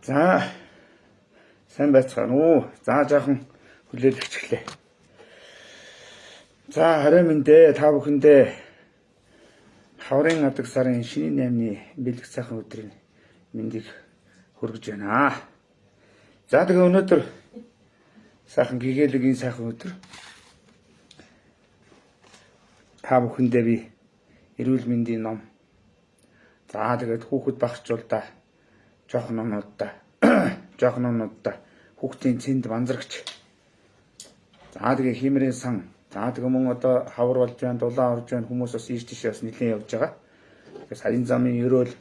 За сайн байцгаана уу. За жаахан хүлээлгчихлээ. За харин мэндэ та бүхэндээ хаврын адаг сарын шинийн 8-ны бэлэг сайхан өдрийн мэндийг хүргэж байна. За тэгээ өнөөдөр сайхан гэгээлэг энэ сайхан өдөр та бүхэндээ би эрүүл мэндийн ном. За тэгээд хүүхэд багшчулдаа жоохон номнуудаа хүүхдийн цэнд банзрагч. За тэгээ химрийн сан. За тэгээ мөн одоо хавар болж байна, дулаан орж байна, хүмүүс бас ийш тийшээ бас нэлээд явж байгаа. Тэгэхээр аян замын ерөөл,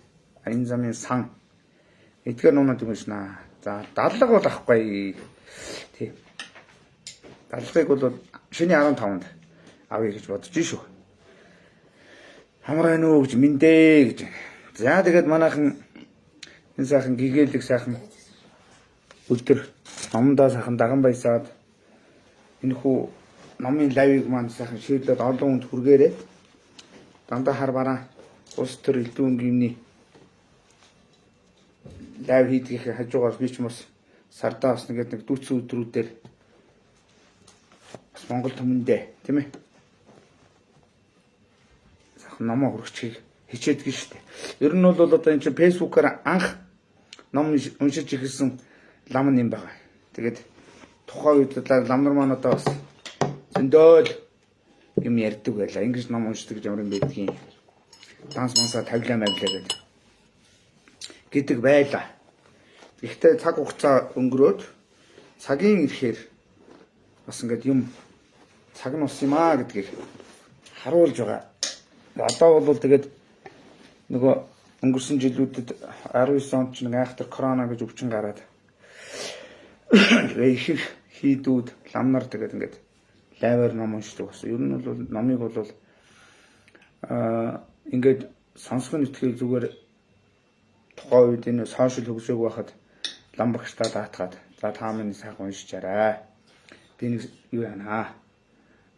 аян замын сан. Эдгээр номнууд юм шнаа. За дадлага бол ахгүй. Тийм. Дадлагыг бол шөнийн 15-нд авъя гэж бодож шүү. Хамраа нөө гэж мэндэ гэж. За тэгээд манайхан энэ сайхан гэгээлэг сайхан өдөр номдоо сайхан даган баясаад энэ хүү номын лавийг маань сайхан шийдлээд олон хүнд хүргээрээ дандаа хар бараа улс төр элдвэн гимний лав хийдгийнхээ хажуугаар би ч бас сардаа бас нэг дүүцэн өдрүүдээр бас Монгол түмэндээ тийм ээ сайхан номоо хүргэчихийг хичээдэг шүү дээ. Ер нь бол одоо энэ чинь фэйсбүүкээр анх ном уншиж ихсэн лам юм байгаа. Тэгээд тухайн үед лам нар маань одоо бас зөндөөл юм ярьдаг байлаа. Ингэж ном уншдаг гэж ямар юм байдгийг. Данс мансаа тавлаа мавлаа гэдэг байлаа. Гэхдээ цаг хугацаа өнгөрөөд цагийн ирэхээр бас ингээд юм цаг нь ус юм аа гэдгийг харуулж байгаа. Одоо бол тэгээд нөгөө өнгөрсөн жилүүдэд 19 онд ч нэг айхтар корона гэж өвчин гараад их хийдүүд лам нар тэгээд ингээд лайваар ном уншдаг болсон. Ер нь бол номыг бол ингээд сонсох нь итгэл зүгээр тухайн үед энэ сошиал хөгжөөг байхад лам багштаа даатгаад за та минь сайхан уншичаарай. Би нэг юу яана.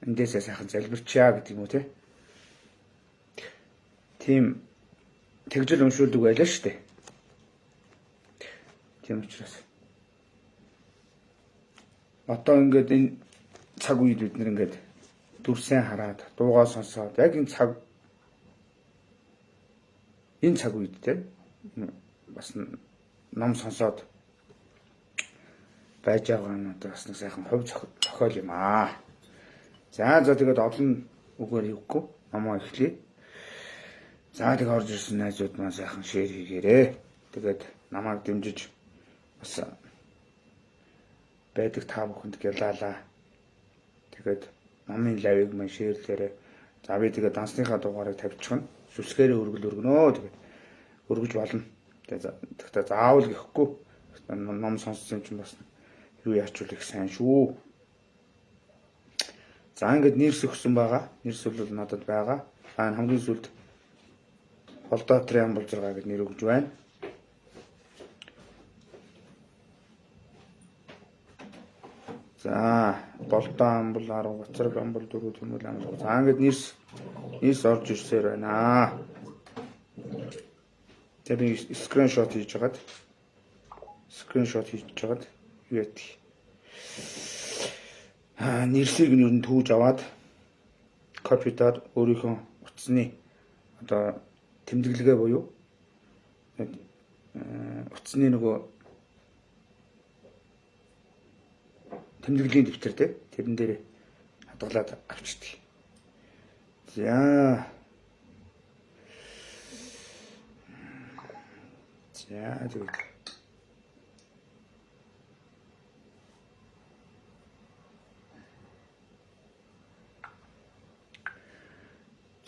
Эндээсээ сайхан залбирчаа гэдэг юм уу те. Тийм тэгжэл уншуулдаг байлаа шүү дээ. Тийм учраас одоо ингээд энэ цаг үед бид нэр ингээд дүрсээ хараад дуугаа сонсоод яг энэ цаг үед те бас ном сонсоод байж байгаа нь одоо бас нэг сайхан хувь зохиол юм аа. За тэгээд олон үгээр хийхгүй номоо эхлэе. За тэг орж ирсэн найзууд маань сайхан шеэр хийгээрээ. Тэгээд намайг дэмжиж бас байдаг та бүхэнд гялалаа. Тэгээд номын лавыг маань шеэрлээрээ. За би тэгээд дансныхаа дугаарыг тавьчихна. Сүсгээрээ өргөнөө. Тэгээд өргөж болно. Тэгтээ заавал гэхгүй. Ном сонссон чинь бас юу яачвал их сайн шүү. За ингээд нэрс өгсөн байгаа. Нэрс бол надад байгаа. Хамгийн сүлд Холдоотрын амбал 6 гэж нэр өгж байна. За, Болдоо амбал 10, Бацраг амбал 4, Төмөл амбал. За, ингээд нэрс орж ирсээр байна. Тэгээд би скриншот хийж хагаад юу ядчих. Нэрсийг нь юу н түүж аваад копидаад өөрийнхөө утасны одоо тэмдэглэгээ буюу утасны нөгөө тэмдэглэлийн дэвтэр те тэрэн дээр хадгалаад авчдаг. За тэгээд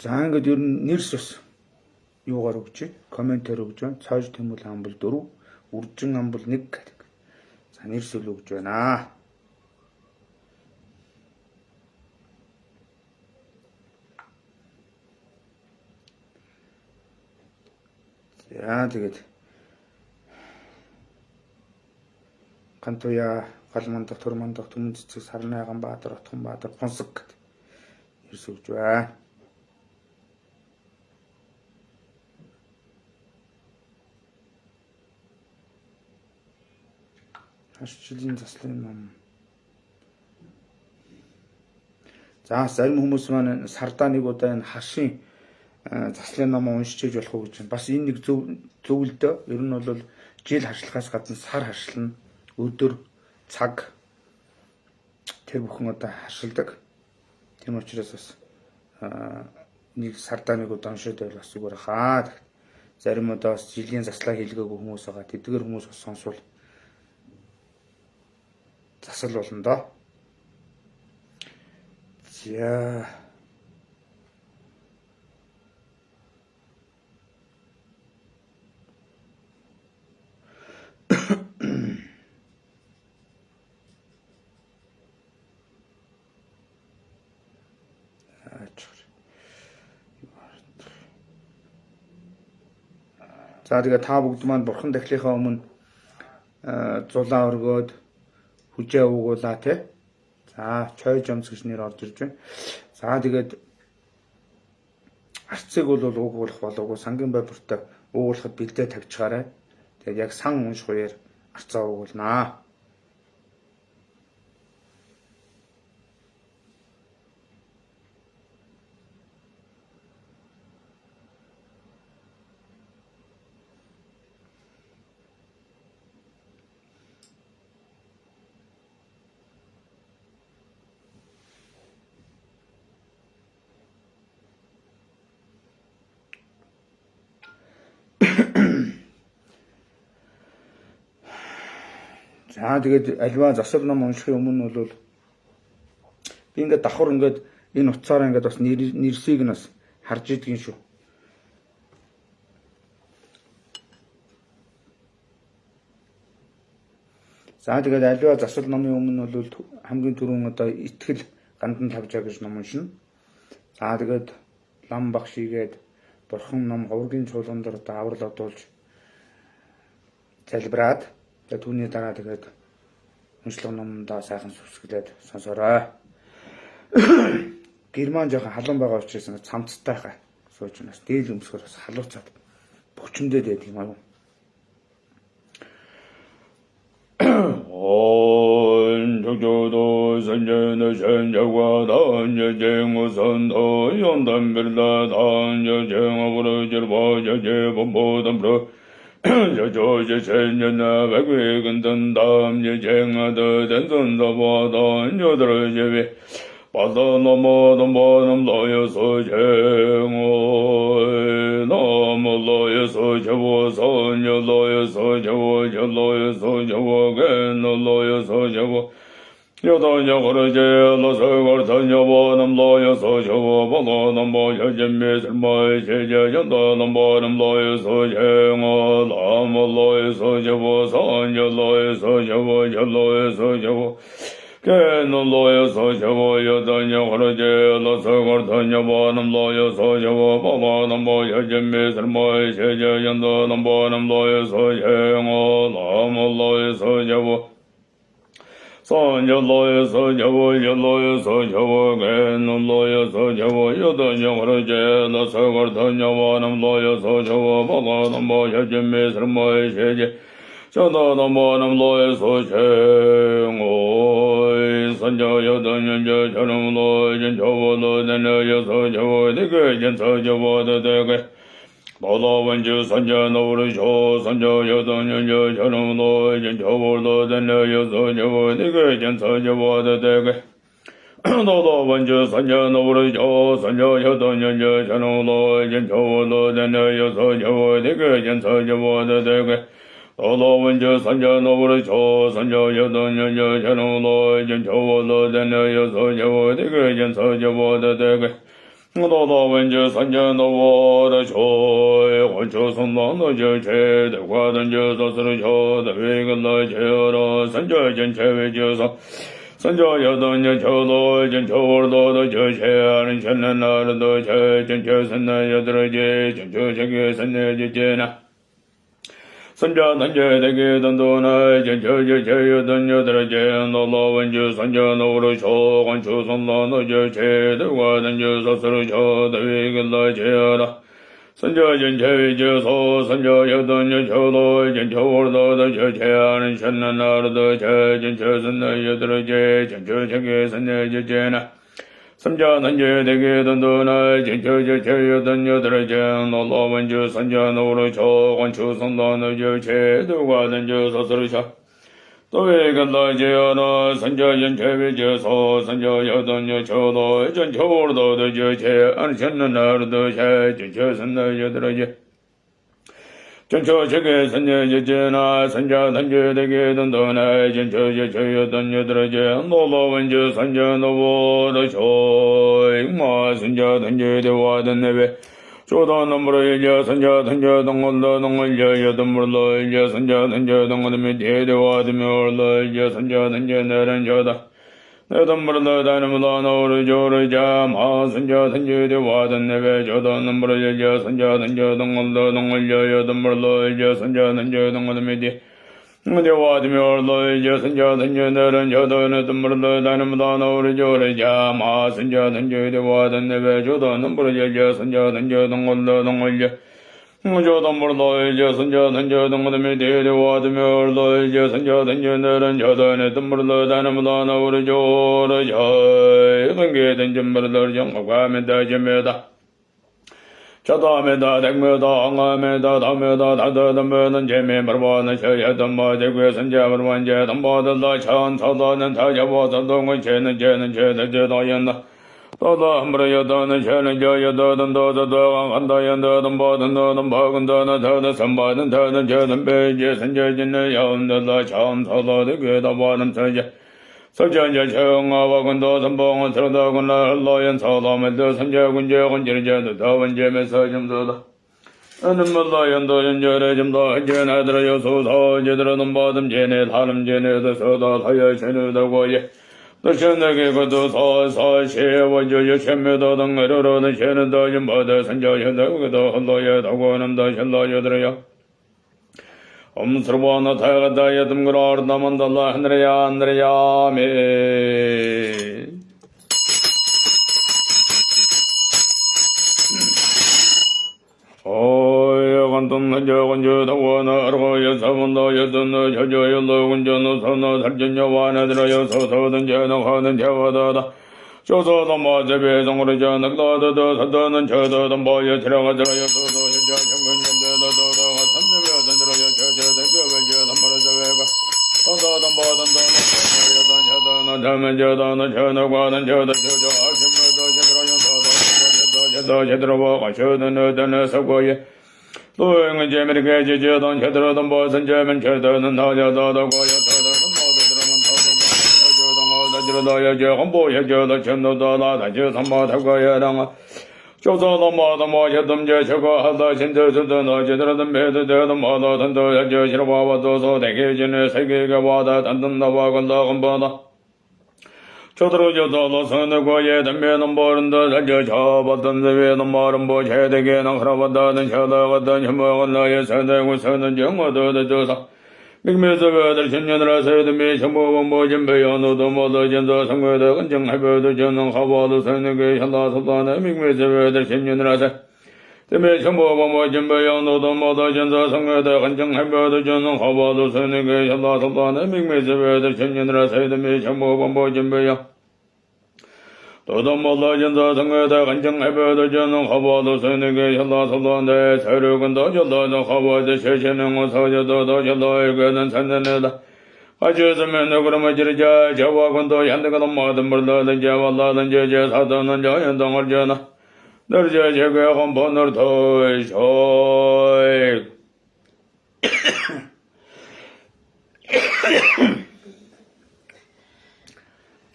за ингээд ер нь нэрс бас юугаар өгч, комментээр өгж байна. Цааш Төмөл амбал 4, Үржин амбал 1 гэдэг. За нэрс л өгж байна. За тэгээд Гантуя, Галмандах, Турмандах, Түмэн цэцэг, Сарнайган Баатар, Отхон Баатар, Понсог гэдэг нэрс өгж байна. Харшилын заслын ном. За зарим хүмүүс маань сардаа нэг удаа энэ харшийн заслын ном уншиж болох уу гэж байна. Бас энэ нэг зөв л дөө. Ер нь бол жил харшлахаас гадна сар харшлна. Өдөр, цаг тэр бүхэн одоо харшилдаг. Тийм учраас бас нэг сардаа нэг удаа уншаад байвал бас зүгээр хаа. Зарим удаа бас жилийн заслаа хийлгээгүй хүмүүс байгаа. Тэдгээр хүмүүс бас сонсвол засал болно доо. За За тэгээ та бүгд маань бурхан дахлынхаа өмнө зулаа өргөөд хүжээ уугуулаа тий. За чой жомс гэж нэр орж ирж байна. За тэгээд арцыг бол уугуулах болоогүй сангийн байвартай уугуулахад бэлдээ тавьчихаарай. Тэгээд яг сан унших үеэр арцаа уугуулнаа. За тэгээд альва засал ном уншихын өмнө бол би ингээд давхар ингээд энэ утсаараа ингээд бас нэрсийг нь бас харж идэгин шүү. За тэгээд альва засал номын өмнө бол хамгийн түрүүн одоо итгэл гандан тавжаа гэж ном уншина. За тэгээд лам багшигээд бурхан ном ховргийн чуулган дээр одоо аврал одуулж залбираад тэгээд түүний дараа тэгээд уншлага номдоо сайхан сүсгэлээд сонсороо. Герман жоохон халуун байгаа учраас цамцтай хаа сууж нас дээл өмсгөр бас халууцаад бөчмдөд байдаг юм аа. 저도 선전의 선자와 단여쟁의 선도 연단별다 단여쟁업으로 절보저제 본보담으로 저조제 천년나 백위근던 담여쟁하더 den선다보다 단여들의 제비 바다 넘어던 보름 너여서 쟁어 너무 너여서 저워 선여 너여서 저워 저 너여서 저워 겐너 너여서 저워 여다녀 거르제 너서걸 다녀보는 너여서 저워 보다 넘보 여전미술 모의 제자 연다 넘보는 너여서 쟁어 너무 너여서 저워 선여 너여서 저워 저 너여서 저워 겐너 너여서 저워 여다녀 거르제 너서걸 다녀보는 너여서 저워 보다 넘보 여전미술 모의 제자 연다 넘보는 너여서 쟁어 너무 너여서 저워 선여 너여서 저워 여너여서 저워 겐너 너여서 저워 여다녀 거르제 너서걸 다녀보는 너여서 저워 보다 넘보 여전미술 모의 제자 저도 넘보는 너여서 쟁어 선저 여다녀 저놈 너전 저워 너여서 저워 내게 전서 저워도 되게 너도 원주 선저 너우르쇼 선저 여다녀 저놈 너전 저워도 너여서 저워 내게 전서 저워도 되게 너도 원주 선저 너우르쇼 선저 여다녀 저놈 너전 저워도 너여서 저워 내게 전서 저워도 되게 너도 원주 선저 너우르쇼 선저 여다녀 저놈 너전 저워도 너여서 저워 내게 전서 저워도 되게 너도 원주 선저 너우르쇼 원주 선도 너저 제대과던 저서스를 저다 외근너 저러 선저 전체외 저서 선저 여다녀 저도 전 저월도 저 제하는 전난 나르도 저 전체 선나 여드러제 전체 저게 선내 제제나 선저 난저 대게 던도나 전저 저여던 여드러제 너도 원주 선저 너우르쇼 원주 선도 너저 제대과던 저서스를 저다 외근너 저러 선저전체위저소 선저여던여초도 전초월도도 저체하는 천난나르도 전초선너여들어제 전초체계선여제제나 삼자선저대계던도나 전초저체여던여들어제 놀러원주 선저노르초 원추선도너저체도과던저 소설샤 또외간다제어너 선저전체위저소 선저여던여초도 전초월도도 저체하는 천난나르도 전초선너여들어제 전초체계 선여제제나 선자단제대계던도나 전초제체여던여들어제 놀러원주 선저노보르초 익마 선자단제대와던네베 조단넘으로일려 선자단제동원도동원려 여던물로일려 선자단제동원음이 대대와드며올로일려 선자단제내란저다 내던물로 다니무다노르조르자 마선자단제대와던네베 조단넘으로일려 선자단제동원도동원려 여던물로일려 선자단제동원음이 대대와드며올로일려 선자단제내란저다 내던물로 다니무다노르조르자 마선자단제대와던네베 조단넘으로일려 선자단제동원도동원려 조단물로일려 선자단제동원음이 대대와드며올로일려 선자단제내란저다 내던물로 다니무다노르조르자 이건게된점물로 정과면다점에다 자다메다 댕메다 앙아메다 다메다 다다담메는 제메 버바는 셔야담마 제괴 선자버반제 담바들다 찬사다는 타자바다동은 제는 제다제다연다 다다 함브라야다는 제는 저야다단다다다 간다연다담바단다담 바근다나 다다 삼바는 다는 제는 베제 선자진네 야운다다 찬사다데 괴다바는 서제 서전자 청아와군도 선봉은 서다군나 흘러연 서다면도 선자군제군 지르제도 더원제면서 점도다 은은물로 연도연절에 점도 헌제나들어 여소서 제들어는 바듬 제네 사람 제네도 서다 사여 제네도 고예 너천에게 그도 서시원저 여천매도 등으로는 제네도 점바다 선자연도 그도 흘러여 다고는다 현러여들어요 엄스르바나 타가다야 듬그라 아르다만달라 하늘야 아멘 오여간돈 나저건저 다와나 아르고여 사본다 여든너 저저여로 군저노 서너 살전여와나들어여 서서든 제너하는 제와다다 조서던 마제베 정으로 저낙다다다 사다는 저다던 바여 지나가들어여 서서 현자 정근연대다다다가 삼내벼든들어여 저저대교변저 담바르저베가 선다던 바던다나 여던 여다나 저너과는 저다 저저 아심매도 제들어여 서다 제들어보가 저든어든어 서고예 또행은 제메리게 제저던 제들어던 보선 제면 저더는 나저다다 고여 저더는 모두들어만 저동어다지러다여 저건보여 저더 천노다다 저선마다고여랑아 조서도마다마 여덤제 저거 하다 신저서든 제들어든 배드되든 마다든도 저시러바와도서 대개진의 세계가 와다 단든나와 건다건바다 저들어져도 선거에 담배는 버른다 살려 잡았던 세배는 말은 보채되게는 흐라봤다는 셔다갔던 혐먹은 나의 선대고 서는 정어도도 조사 믹면서 배들 신년을 세드미 정보본 보진 배연우도 모두진도 선거에도 건정해배도 전능 하바도 선에게 현다소단에 믹면서 배들 신년을 하세 때문에 정보본 보진 배연우도 모두진도 선거에도 건정해배도 전능 하바도 선에게 현다소단에 믹면서 배들 신년을 하세 때문에 정보본 보진 배연 또도 모두진도 선거에도 건정해배도 전능 하바도 선에게 현다소단에 세력은도 전도는 하바도 세신은 서저도도 전도에게는 산전에다 아주스면 그러면 지르자 저와군도 현대가 모든 물러든 제와라든 제사도는 저연동을 전하 너저 제게 한번을 더 쇼이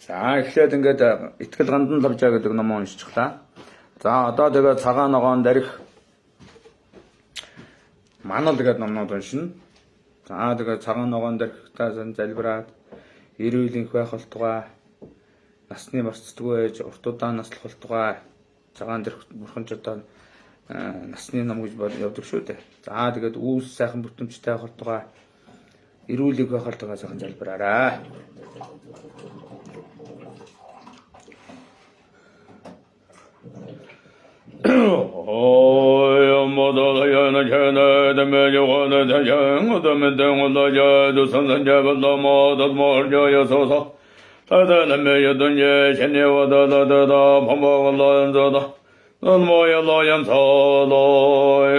За эхлээд ингээд итгэл гандан лавжаа гэдэг ном уншчихлаа. За одоо тэгээд цагаан ногоон дээрх манал гэдэг номнууд уншина. За тэгээд цагаан ногоон дээрх таасан залбираад эрүүлэнх байх болтугай насны барцдгүй ээж уртудаа наслах болтугай цагаан дээрх бурхан ч одоо насны ном гэж явдаг шүү дээ. За тэгээд үүс сайхан бүтэмжтэй байх болтугай эрүүлэг байх болтугай сайхан залбираарай. 전에 담에 요거는 대장 어둠에 등을라야 두선선자발로 모두 몰려여서서 다다남에 여든예 신내와다다다다 범벅을라연자다 너모여라연사라이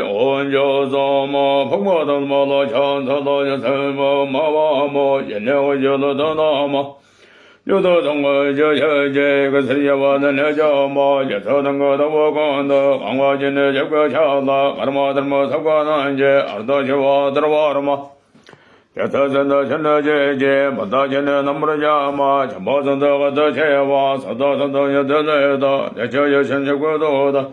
온여자마 범과달마라 찬사라연설마 마와마 신내와여라다나마 요도정거저여제 그슬여와는 여자마 여서등거다와간다 강화진의 적거샤라 가르마들마 사과난제 아르다시와 들어와르마 여서선다 천러제제 바다제네 남무르자마 전보선다가다 제와 서다선다 여들레다 여저여천적거도다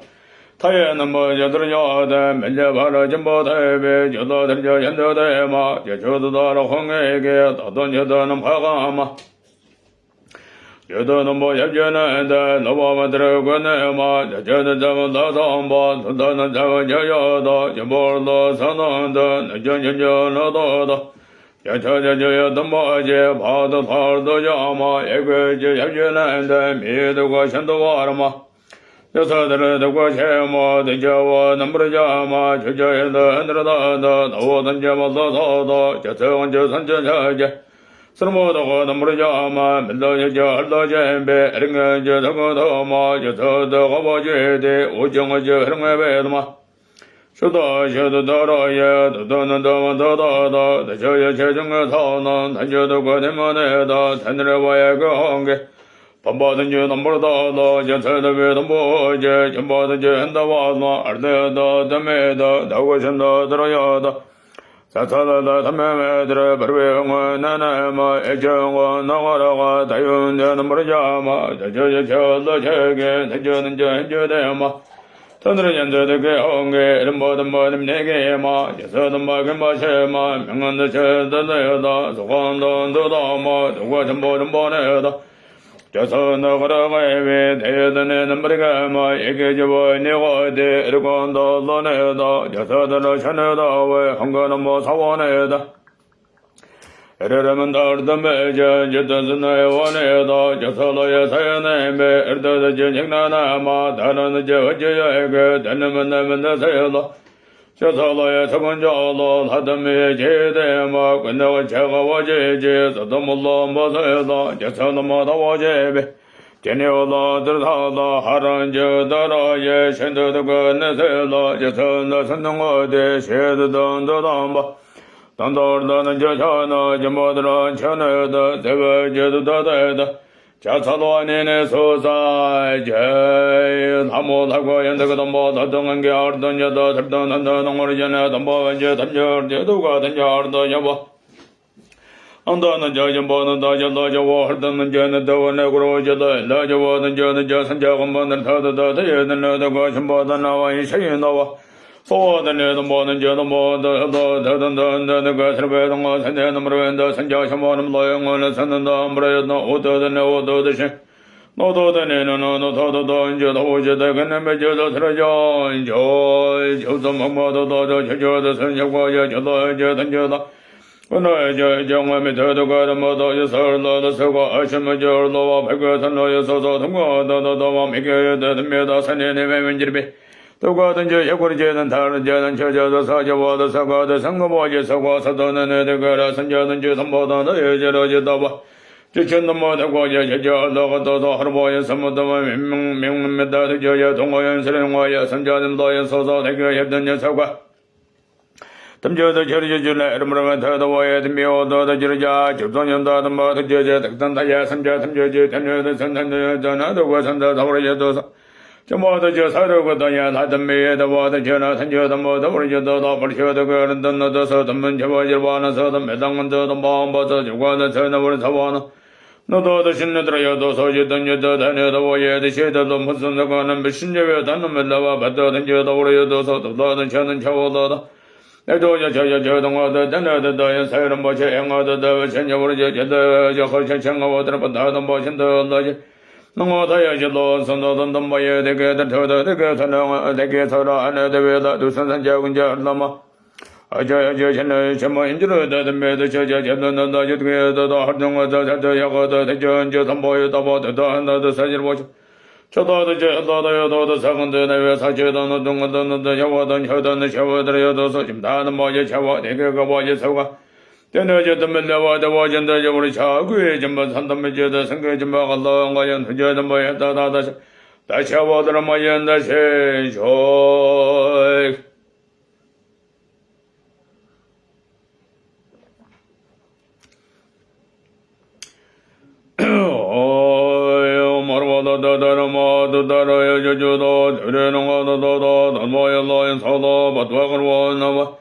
타예는 뭐 여들여다 맨제바라 전보대베 여도들여 현도대마 여저도다라 홍에게 다돈 여도는 화가마 여도는 뭐 여전한데 너와만 들어가네마 여전한 자만 나서마 선다는 자만 여여다 여볼다 선한다 여전여전하다다 여전여전하다 뭐제 바도 발도 야마 애거지 여전한데 미도가 현도와라마 여사들은 누가 제마 대자와 남부자마 저저에다 하늘다다 너와던 자마다다 저성원저 선전하제 서모다고 남부자마 밀러여저 할러제베 에링어저 더고더마 여서더가 보제데 오정어저 흐릉에베드마 쇼다쇼다라야 도도는도만도다다 대저여 제정어 사는 단저도가 내만에다 단늘에와야 그 한게 밤바든지 남부다다 여서더베 담보제 전바든지 한다와나 알데다 담에다 나고선다 들어야다 사사다다 담메메드레 버베응어 나나마 애정어 나가라가 다윤대는 모르자마 저저저저제게 대저는 저현저대마 터늘은 연저되게 홍게 이름보든 뭐든 내게마 여서든 막은 마셔마 명언도 저들려다 소관도 너다마 누가 전보든 보내다 저서 너가라가에베 대여든에는 머리가마 얘기해줘봐 내가대 이르건도 너네다 여서들을 쳐내다 왜 한가는 뭐 사원에다 이르르면 다르던 매전 여든은 나의 원에다 여서로의 사연에메 이르더도 전형나나마 다른 저 어째야에게 되는면 내면 내세요다 저서로의 서건자로 하던미의 제대마 끝나고 제가 와제제 서도 몰라 뭐서요다 저서는 뭐다 와제베 제네오다 들다다 하란저다라의 신도도 끝내세요다 저서는 선동어대 쉐드던 도담바 단돌다는 저샤나 전보들은 천어다 대거제도다다다 자살로안에네 소사제 나무다고 연대거든 뭐 다등한 게 알던 여다 들던 한다 농어리전에 덤보은제 던절 제도가 던절도 여보 안다는 저전보는 다전도 저워 할던는 저는 더원내구로 저도 나저워는 저는 저 선자건 번들 타다다 대여는 너다고 전보다 나와 이 셔이 나와 소원은 뭐는 저는 뭐도 더든던 그 설배동어 선대는 물어wen다 선자셔모는 노영원은 선는다 물어였나 오더든 오더드시 노도드네는 노도도 이제 도저도 그놈의 저도 들어져 이제 저도 뭐도 저 저도 선자고 저도 저 던져다 오늘 저 정말 더도 가는 뭐도 여설로도 서고 아시면 저로와 백어선로 여서서 동거도도 매겨 되면다 산에네 웬지르비 또가든지 여고리제는 다른 제는 저저도 사저와도 사과도 상고보지 사과서도는 애들거라 선저든지 선보다는 여저러지다봐 저천도 못하고 저저러고도 하루보에 선보다만 명명메다 저여 동호연스령와여 선자님도연 소소 대교 협던 사과 덤저도 저리저줄래 이름으로만 더더워야 덤비오도도 저리자 접선연다도 뭐도 저저 덕단다야 선자 덤저저 단여도 선단도 전하도고 선다 더불어져도 저모도 저 사르고도야 나덤미에도 와도 전하 선저도 모두 우리저도 벌셔도 그런던 너도서 덤문 저버질와나서 덤매당문도 마음버서 주관도 전하버리 사와나 너도도 신느들어여도 소지던 여도 다녀도 와야도 시도도 무슨 너가는 미신여여 단놈멜라와 받더든저도 우리여도서 도다든 저는 저워도다 내도 저동어도 단어도 연사는 뭐저 eng어도 전여버리 저도 헐천청어도 받다던 뭐신도 너지 농어다야 저도 선도던 뭐여 되게 더더 되게 선어 되게 서로 안에 되다 두선선자군자 넘어 저 전에 힘들어도 매도 저는 너 저도 활동어도 저도 여고도 대전 저 선보여도 뭐도 하나도 사실 보죠 저도도 저도도 여도도 사건도 내외 사제도 동원도 여와도 혀도 셔워들 여도서 짐다는 뭐지 셔워 내가 뭐지 서가 되너저도 맨나와도 와전도 저우리 차구에 전부 산담매저도 생겨 좀 먹을러 가연 후저도 뭐야 다다다 다 셔워들 뭐연다 세조 다다라마 저저도 드레능하다다다 단모연라연 사다 바트와건 원나와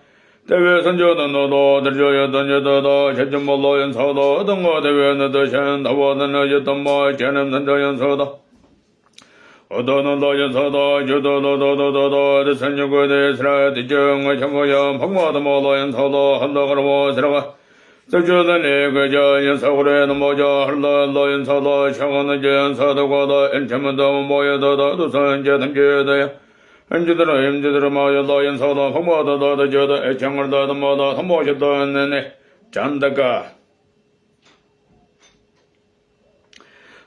대외선저도 너도 들저여 던저다다 제점몰라연 사다 등거 대외너도 션 다와는 여던마 제는 던저연 사다 어도는 라연 사다 저도도도도도도 선녀고대 스라 디정의 정거연 방마도 몰라연 사다 한다가로 스라가 저주는 그저 연사고래는 모자 흘러 연사다 창원은 연사다고다 엔체문도 모여다다 두선제 던제다야 엔지들은 임지들은 모여다 연사다 홍마다다 저다 애창을 다다 모다 한모셨다네 잔다가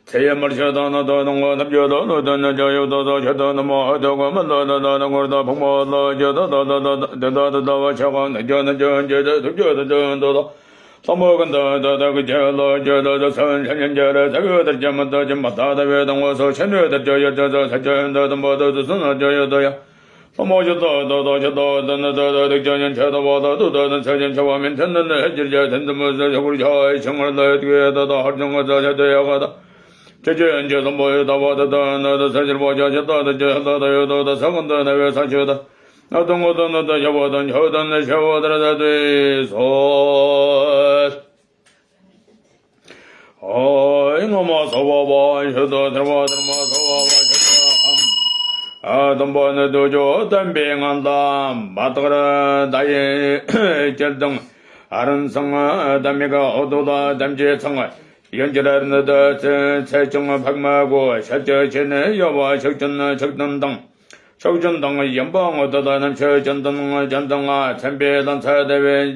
세야말샤다나다 농가 답저다 너다나 저요다다 저다나 모하다고 만다다다 거다 홍마다 저다다다다 다다다와 창원 저나 저저다 저다 사모간다 다다그 저러 저러 선천년저러 자거들 잠만다 잠마다다 외동와서 천여들 저여저저 사전다다 모두 선어 저여도야 사모저도 도도 저도 다나다다 득전년 저도보다 도다는 사전 저와면 전는 해질자 된다면서 저구리 저의 정을 너에게다다 har정하자 저도야가다 저전 저도 모여다 와다다 나도 사실 보자 저다다 저다다 여도다 사건다 내외 사셔다 어떤 것도 너도 여보던 저던 셔워들어다 돼서 이놈아 서와봐 셔도 들어와 서와봐 셔도 돈번에도 저 담뱅한다 마떡라 나의 절등 아른성아 담미가 어도다 담제성아 연절하는다 세정아 박마고 셔저제네 여와 적전나 적던당 적전당의 연방 얻어다는 저전당의 전당아 참배단 사대회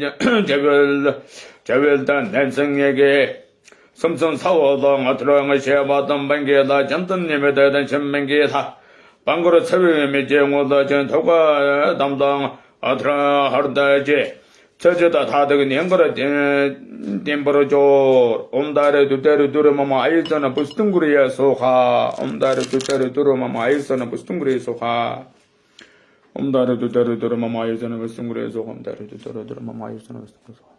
제별단 난성에게 섬선 사워당 어트랑의 시아바던 반개다 전당님에 대한 전맹개사 방구로 차비의 제공다 전토가 담당 어트라 하르다제 저저다 다득은 연거라 템버러죠 옴다레 두테르 두르마마 아일서나 부스퉁구리야 소하 옴다레 두테르 두르마마 아일서나 부스퉁구리야 소하 옴다레 두테르 두르마마 아일서나 부스퉁구리야 소하 옴다레 두테르 두르마마 아일서나 부스퉁구리야 소하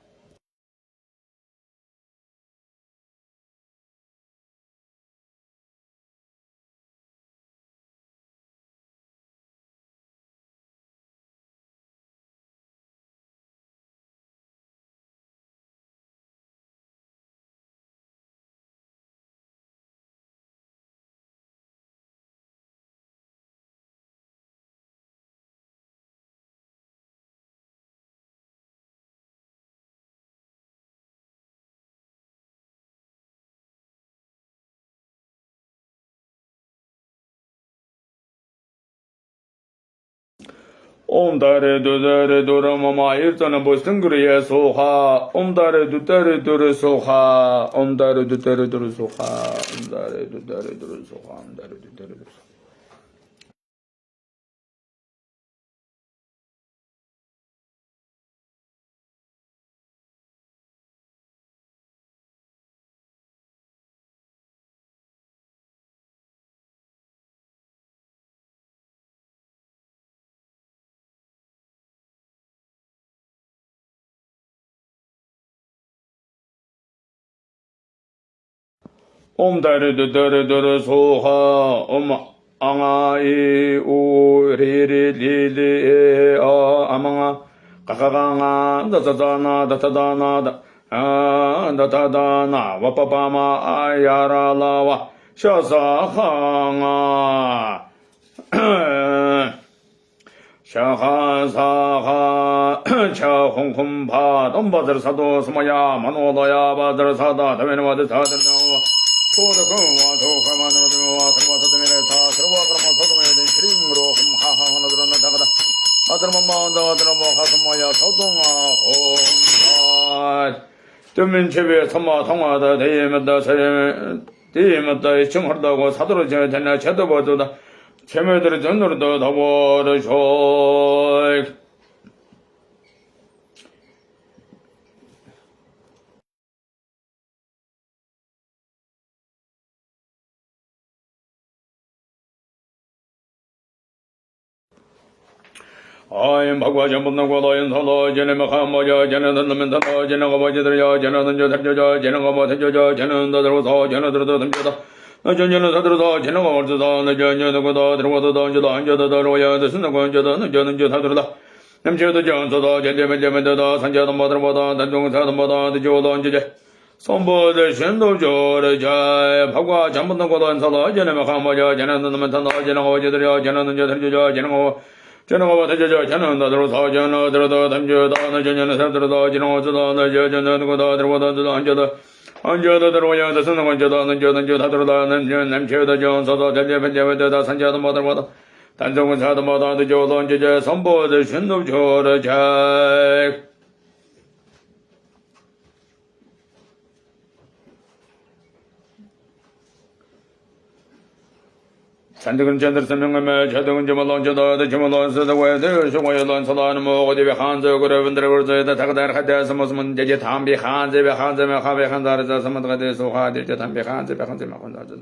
옴다레 두다레 두라마마 일자는 부스퉁구리야 소하 옴다레 두다레 두르 소하 옴다레 두다레 두르 소하 옴다레 두다레 두르 소하 옴다레 두다레 두르 소하 옴다레 두다레 두르 소하 옴 앙아이 우리리 리리 아망아 까까강아 다다다나 다다다나 다다다나 와빠빠마 아야라라와 샤사항아 샤하사하 차홍콤바 돈바들사도 스마야 마노다야 바들사다 다메노바드 사들나와 소다금와 도카마노드와 설와사드메레타 설와그라마 소드메레 크림으로 하하하나드라나 다가다 아드라마마다 아드라마 하스마야 소동아 홈아 뜸민체베 삼마 통하다 대예메다 세레 띠 디마다 청허다고 사도로 전나 쳐도보다 체매들 전으로도 더버려 줘 아임 바과 전분나고 너인 선로 제네마 하모여 제네는 놈엔선로 제네가 버지들여 제네는 저 던져져 제네가 뭐 던져져 제네는 더 들어서 제네들도 던져다 전전은 사들어서 제네가 얼어서 전전하고도 들어가도 던져도 앉아도 들어야 되는 건져도 전전 저 사들어다 남자도 전서도 제대면제면도 산자도 뭐들보다 단종사도 뭐다 저도 던지제 손보들 신도저자 바과 전분나고 너인 선로 제네마 하모여 제네는 놈엔선로 제네가 버지들여 제네는 저 던져져 제네가 전화가 되죠. 저는 나들어 사전어 들어도 담겨다 나전년에 살들어도 지나오서도 나전년에 거다 들어도 앉아도 들어야 되는 건저도 난저는 다 들어다 난 남쳐도 전서도 전제변제다 산자도 뭐들보다 단종은 사도 뭐다 저도 언제 선보들 신도 저러자 산득은 전들 설명하며 저등은 저말론 저도 저말론 서도 왜들 소모여론 서다는 뭐 어디 한저 그러분들 그러다 다가다 하다서 무슨 이제 담비 한제베 한제메 하베 한다르자 서만가 돼서 하들 저 담비 한제베 한제메 한다르자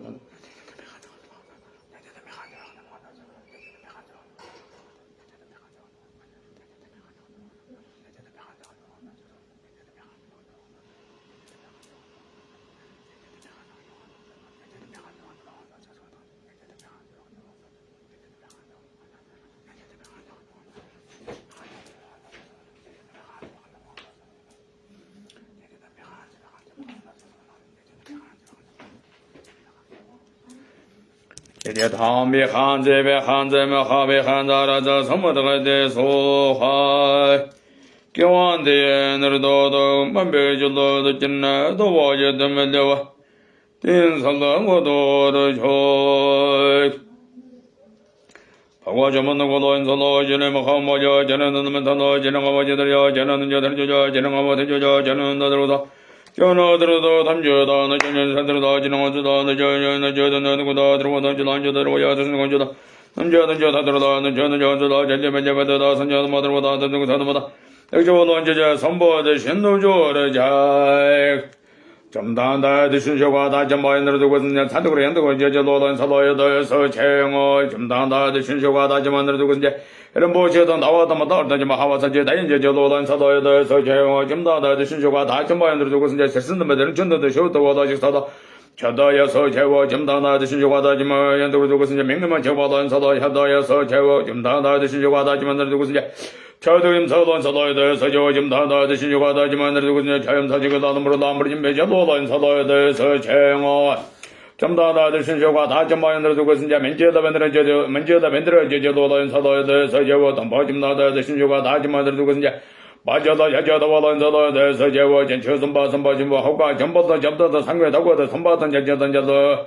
이제 담비 한제베 한제메 하베 한다르자 서만가 돼서 하 교환대 너도 만배줄도 진나 도와줘 되면요 딘살랑고도 저 바과 저만나고 너인선로 전에 마하모여 전에는 mentan어 전에가 뭐지들여 전에는 저들저 전에가 뭐되저 전에는 너들어다 전어들어도 담저다 너전년 산들어다 지나가주다 너전년 저는 누구다 들어오다 지나가주다 되는 건저다 남자는 저 다들어다 너전은 저다 전제변제받다 선자도 뭐들어다 듣는 사도 뭐다 역저는 언제자 선보의 신노조르자 점단다 드신쇼가 다점마인으로 두고는 산도그래 연도고 저저로던 사도여도서 체영어 점단다 드신쇼가 다점마인으로 두고 이제 이런 뭐저도 나와도 마다도 좀 하와서 제 다인 저로던 사도여도서 체영어 점단다 드신쇼가 다점마인으로 두고 이제 세선도 되는 전도도 쇼도 와다직 사도 저도여서 제워 점단다 드신쇼가 다점마 연도로 두고 이제 명명만 제워던 사도 저도여서 제워 점단다 드신쇼가 다점마인으로 두고 이제 저도임 서던 사도에 대해서 저좀 다다 대신 요가다지만 그리고 자연 사직을 나눔으로 나무르진 매자도던 사도에 대해서 제어 좀 다다 대신 요가 다좀 마연으로 두고 이제 men제다 만들어 저도던 사도에 대해서 제어 덤바짐 나다 대신 요가 다지만 두고 이제 맞아다 야자다 와던 사도에 대해서 제어 전처선 바선바짐 하고가 전부터 접다다 상괴 다고다 선바던 자자던 자도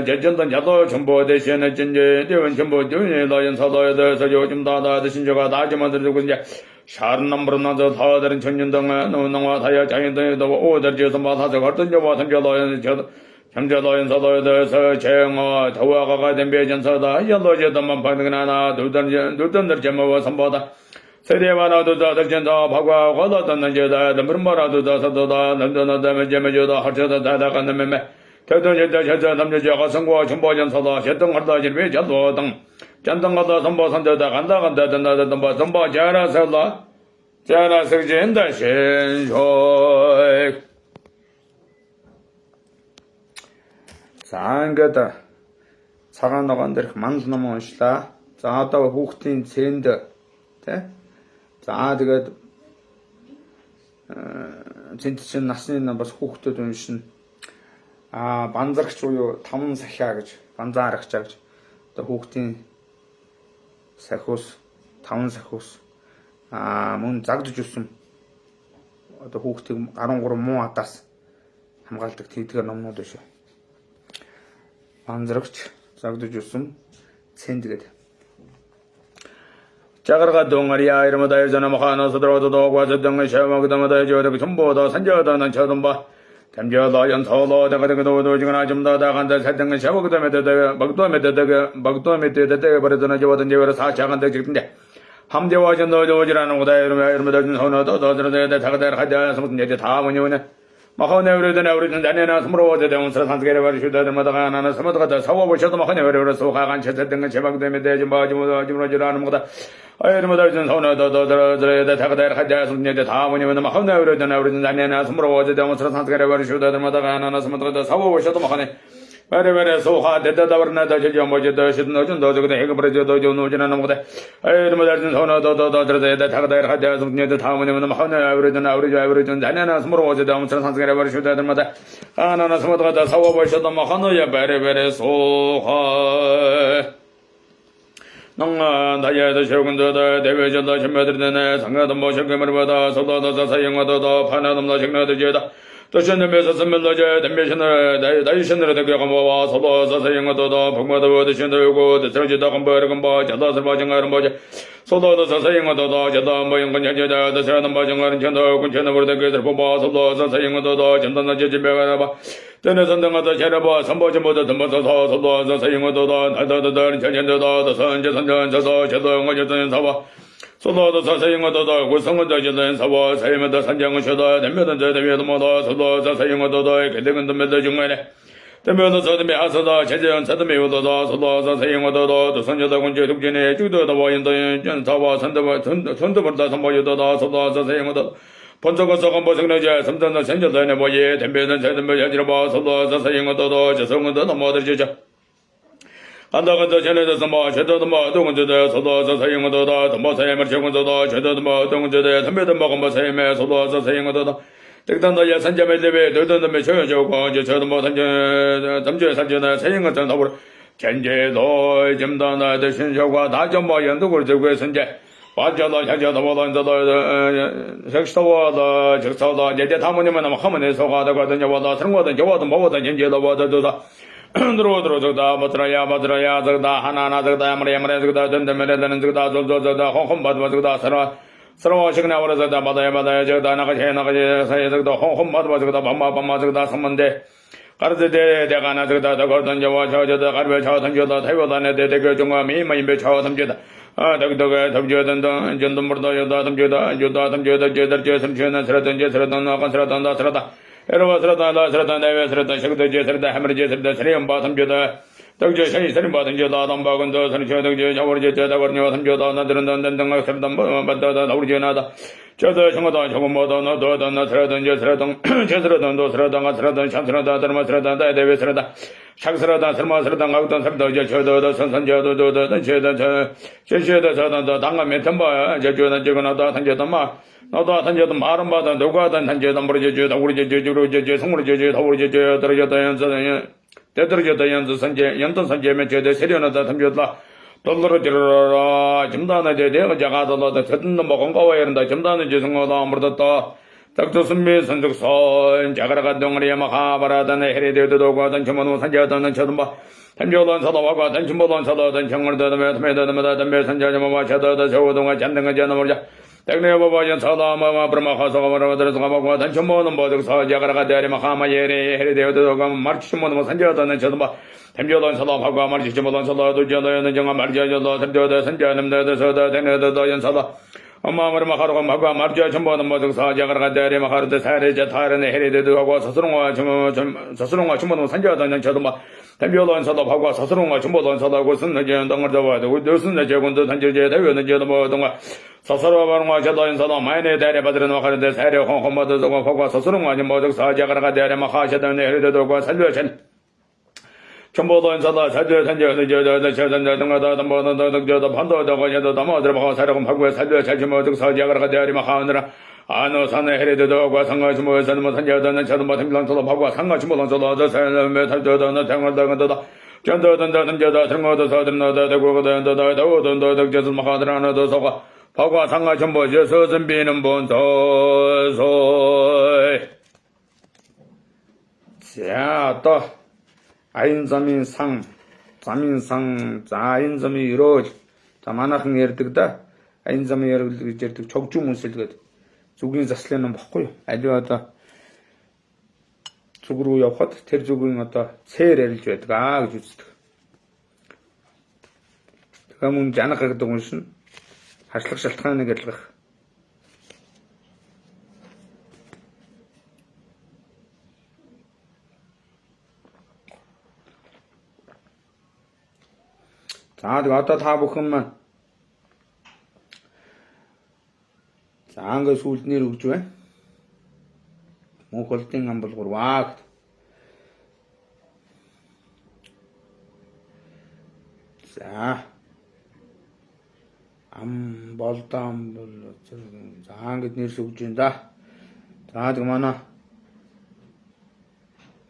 제전던 자도 전부 대신에 전제 대원 전부 대원의 라연 사도에 대해서 요즘 다다 대신 저가 다지만 들고 이제 샤른 넘버는 나서 다들은 천년동에 노능와 다야 자연동에도 오더지에서 마사서 같은 저와 선자라연 저 현자라연 사도에 대해서 제영어 더와가가 된 배전사다 연도제도만 받는 하나 둘던들 제모와 선보다 세대만아도 다들 전다 바과 과다던 난제다 넘버라도 다서다 넘더나다면 제메조다 하셔다 다다가는 매매 대전제자 제자 남녀자가 성과 정보전사다 제등하다 지르베 자도등 전등하다 선보선자다 간다 된다 선보 자라서다 자라서진다 신쇼 상가다 цагаан ногоон манд ном уншлаа. За одоо хүүхдийн цэнд тий. За тэгээд цэнд чинь насны бас хүүхдүүд уншина. Банзарагч буюу 5 сахиа гэж банзаарагч гэж одоо хүүхдийн сахиус 5 сахиус мөн загдж өгсөн одоо хүүхдийг 13 муу адаас хамгаалдаг тийдгээр номнууд биш. Банзарагч загдж өгсөн цэнд гэдэг. 자가가 동아리야 이름다 예전에 마하나서 들어도 과저등의 샤마그다마다 저렇게 전부다 산자다 난 저던바 담겨도 연소로 대가대가도 지거나 좀더 다간다 살등은 샤워도 메데데 먹도 메데데 버르드나 저거든 제거로 사차간다 지근데 함대와 전도 저지라는 거다 이러면 손어도 더들어대 다가다 가자 무슨 이제 다 뭐냐면 마하네 우리는 자네나 스물어 되는 서산스게를 버리슈다들마다 하나는 스무드가 사고 보셔도 마하네 우리로 소가간 쳇된 건 제방되면 되지 뭐지라는 거다 이러면 손어도 더들어대 다가다 가자 무슨 이제 다 뭐냐면 마하네 우리는 자네나 스물어 되는 서산스게를 버리슈다들마다 하나는 스무드가 사고 보셔도 마하네 베레베레 소화 데다다 버나다 저저 뭐저도 시도 좀 저거 해가 버려도 좀 노지나는 거다 이러면 손어도 더들어대 다가다 가자 무슨 이제 다 뭐냐면 마하네 우리는 자네나 스물어 되는 서산스게를 버리슈다들마다 하나는 스무드가 사고 보셔도 마하네 베레베레 소화 농아 나야도 쇼군도다 대외전도 전매들네 상가도 모셔게mer 보다 소도도 사용하도도 파나dom도 식나도 제다 도션에서 선mel로제 담배신을 다이신으로 되고 뭐 소도 사용하도도 복마도 드신도고 저지도 건버건 뭐 자다서 바정가는 뭐지 소도도 사용하도도 저도 뭐 연관 여자다 저는 바정가는 전도 군천으로 되고 보고 소도 사용하도도 전도는 제집에가 봐 전에 선등하다 제려봐 선보지 모두 덤버서 소도 사용하도도 나다다다 전전도도 선제 선전서도 저도 어제도 사봐 소도도 사용하도도 구성원도 저도 사봐 사용하도 산장을 쳐도 내면은 저도 모두 소도 사용하도도 개대근도 몇 중간에 대면은 저도 매하서도 제전 저도 매우도도 소도 사용하도도 선저도 군제 독진에 주도도 와인도 전사와 선도보다 선보여도도 소도 사용하도도 본적어서 건보성내제 섬전도 생겨도네 뭐예 댐배는 제대로 여지로 봐 소도 사용하도도 저성은도 넘어들지죠 안다간도 전에도 뭐 제도도 뭐 동은저도 소도 사용하도도 뭐 사용을 적은저도 제도도 뭐 동은저도 담배도 먹은 뭐 사용에 소도 사용하도도 특단도 예산점에 대비 들던도 몇 초여주고 이제 저도 뭐 담주에 산전에 사용을 전답으로 견제도 점단에 대신 효과 다좀 뭐 연독을 들고 선제 완전히 현재도 모던저도 색소와도 적소도 이제 다모님은 하면 소가도 거든요 와도 생고도 저와도 뭐도 견제도 와도다 들어다 마트라야 저다 하나하나 저다 아무리 저다 던데메레는 저다 저다 홍홍바도 저다 서로 시그나버서다 마다야 저다 나가지 사이에 저다 홍홍바도 저다 밤마 저다 선문데 가르데 대가나 저다 저거든 저와 저다 가르베 저 던져다 태워다네 대대교 중앙 미마임베 저 던져다 저기다가 던져던다 전dom버도 여다 던져다 저다 섬치는 서라던 나간 서라다 여러분 서라다 내외 서라다 식도제 서라다 하머제 서라다 서리엄 바탐져다 덕제 셔니 서리 바탐져다 담바건도 서리 저덕제 저버제 저다거냐 탐져다 나들은 던던등 서라다 바다다 나우르제 나다 저도 정어다 저거모도 너도 나 서라던 저서라던도 서라다가 참서라다 더마 서라다 대외 서라다 샹서라다 설마서라다 가우던 서라다 저도 선선저도 저도 저도 당가 메텀바 저조나 저거나다 던져다마 나도 던져도 말은 받아 누가 던져도 모르죠 우리 저 성으로 저 떨어졌다 연서 대들어졌다 연서 선제 연돈 선제면 저대 세련하다 던졌다 dollar jimdana de jagada da tedin 먹은 거 와야는다 점다는 죄송하다 아무렇다 takto sunmi sanjuk so jagaraga dongri mahabharatane heridedo godan chumanu sanjatan chodumba tamjodan sadawaga dan chumbodan sadadan changurda metameda dambe sanjajama chadada jogodonga jandanga janamurja takne babajan sadama brahmakhasa maravadra samaga dan chumbodan bodok sa jagaraga dere mahama yere heridedo gam marchumanu sanjatan chodumba tamjodan sadawaga marchumbodan sadadu jadayan janga marjajada sanjada sanjanamda sada deneda dayan sada 엄마를 마카로가 마가 마르자 전부는 모두 사자가 대리 마카르데 사레자 타르네 헤레데도 하고 서스롱과 전부는 산자다는 저도 막 담벼던 사도 하고 서스롱과 전부던 사도하고 선내전 당을 잡아도 우드스네 제군도 단절제 대회는 저도 뭐 동아 서서로 바로가 저도인 사도 마이네 대리 받으는 마카르데 사레 홍홍마도 하고 서스롱과 모두 사자가 대리 마카샤다네 헤레데도가 살려전 전부도 인사다 사죄 산재는 저전자 등하다 담보는 저도 반도도 거기도 담아들 뭐 사람 하고 살려 자주 모두 사자가 되리마 하느라 아노 산에 헤레데도 과 상가지 뭐 산모 산자다는 저도 뭐 등랑도 하고 상가지 뭐 저도 산에 탈저도는 당한다는다 전도든다는 저도 등어도 사들나다 되고도 도도 덕제스 마하드라나도 서가 하고 상가지 뭐 저서 준비는 본도소 자또 아인점인 상, 자민상, 자인점이 이루어지. 자, 만화학 예르득다. 아인점이 예르득 적중 문실득. 죽인 자슬레는 먹고요. 아주 왔다. зүг рүү явхад тэр зүгийн одоо цээр арилж байдаг гэж үздэг. Тэгэхээр мөн жанага гэдэг уншин харшлах шалтгааныг ялгах. За одоо та бүхэн маань за ингээ сүлднэр өгж байна. Монголын ам булгуур ваа. За ам болдом бол за ингээд нэрс өгж байна да. За тэг манай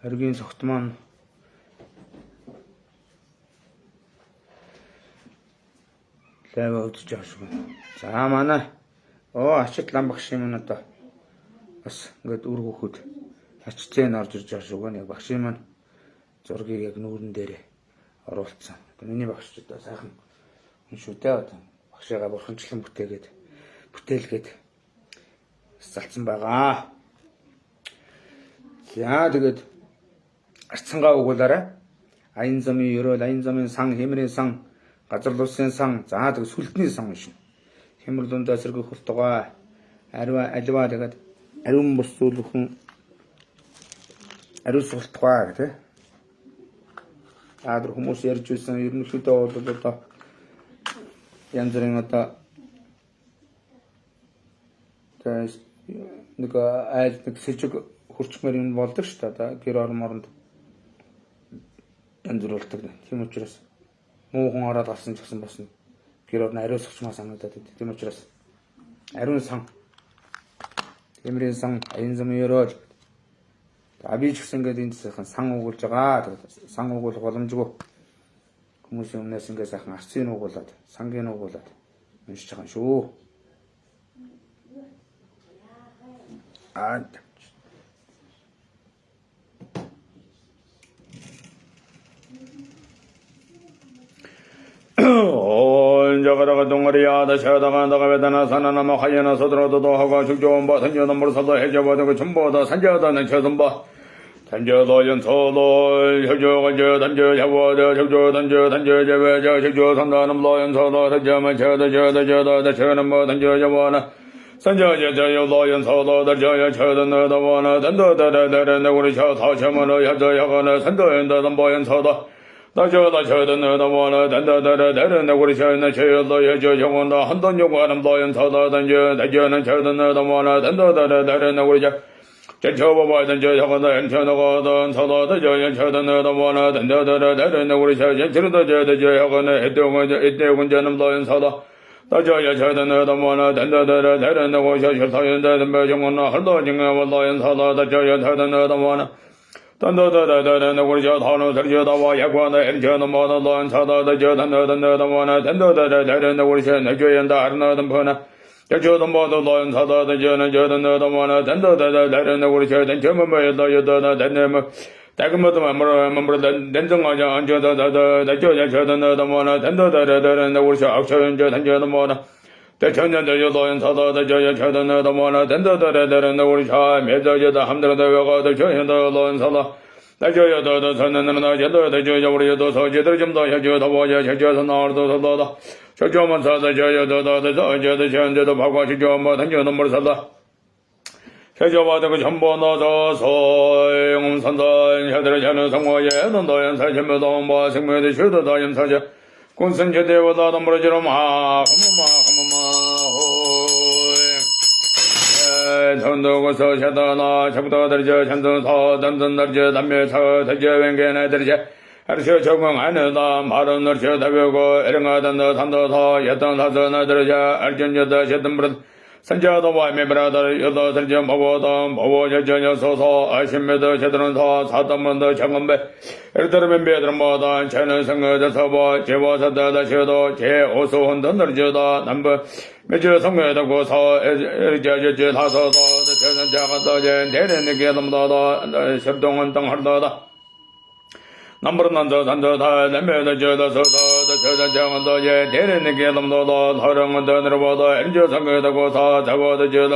хэргийн согт маань лайв удаж авшгүй. За манай ачид лам багш юм одоо бас ингээд үр хөхөд ачцэн орж ирж байгаа шүү гэнэ. Багш маань зургийг яг нүүрэн дээр оруулсан. Миний багш одоо сайхан хүн шүү дээ одоо. Багшаагаа бурханчлан бүтээлгээд залцсан байгаа. За тэгээд арцсангаа өгүүлээрэ. Аян замын ерөөл, аян замын сан, хэмрийн сан, газар улсын сан, за тэгээд сүлтний сан шин. Хэмэр дундаа сэргэх хуртгаа аливаа тэгээд ариун бус зүйлхэн ариун суултгаа гэх тээ. Аадар хүмүүс ярьж байсан ерөнхийдөө бол одоо янз бүрийн одоо тэгээд нэг айл нэг сэжиг хурцмаар юм болдог шүү дээ. Одоо гэр орморонд янз бүр болдог. Тийм учраас муухан ороод алсан ч гэсэн босно. Гэр орны ариун сувчмаа санагдаад байд. Тийм учраас ариун сан, хэмрийн сан, аян замын ерөөл. Би ч гэсэн ингээд энэ сайхан сан угуулж байгаа. Тэгээд сан угуулах боломжгүй. Хүмүүсийн өмнөөс ингээд сайхан арцын угуулад, сангийн угуулад уншиж байгаа юм шүү. 자가다가 동아리야다 샤다간다가 베다나 사나나마 하야나 서들어도도 하고 죽조원바 산저도 물서도 해저바도 전보다 산저다는 저선바 단저 연서도 혀저가저 단저 샤워저 적조 단저 제외저 적조 산다는 로연서도 단저만 저다 저는 뭐 단저 여와나 산저저 요로연서도 단저야 저는 너와나 단도다다다는 우리 저 사셔만어 여저야가나 산도연다 담보연서도 나저다 저는 너와나 단다다다는 우리 저는 저요도 여저 영원다 한돈 요구하는 로연서도 단저 단저는 저는 너와나 단도다다다는 우리 저저보바던 저 저거는 엔천어거든 서도도 저 연천은 너무나 단다다다는 우리 저 저도 저 여거는 에대원 저는 로연 서도 나저 여저는 너무나 단다다다는 우리 저 서연다는 배정원나 할도 증원 로연 서도 저 여저는 너무나 단다다다는 우리 저 타노 저저다와 약관의 엔천은 모두 로연 서도 저 단다다다는 단다다다는 우리 저 저연다 하는 번나 저도 모두 로연 서도 저는 너무나 단다다다는 우리 저는 점마에도 여도나 단내면 다금모도 마무로 단정하자 안저다다다 저는 너무나 단다다다는 우리 저 악처는 저 단저는 뭐나 대천년도 로연 서도 저는 너무나 단다다다는 우리 저 매저다 함들도 외가도 저현도 로연 서도 나저여도 저는 나저도 우리 여도 서제들 좀더 해줘도 보여 저저 나르도 서도 저저만 사다 저여도 저저도 전제도 바꿔 저 뭐 단저는 뭘 사다 저저마다 그 전부 넣어서 용산단 해들 저는 성화에 너연 사점도 뭐 생명의 주도 다연 사자 군선제 대보다 넘어지로 마 전도고서 샤다나 잡도들 저 전도서 단단들 저 담매서 저 웬게나들 저 하르셔 적응 안에다 말은 너저 다배고 에령하던 너 산도서 여던 사서나들 저 알전여다 셔던 산자도 와메브라들 여도들 저 보고 저저 소소 아심메도 저들은서 사담문도 정건배 에르더면 베드르모다 저는 성거저 서보 제보사다다 셔도 제 오소혼던들 저다 남부 매저 성거다 고서 에르저저 다서도 저는 자가도 제 대는 게dom도도 협동은 땅har도다 남버는도 단도다 남매도 저도 저저 장도 제 대는 게dom도도 서령은 더늘보다 엔저 성거다 고서 잡아도 저도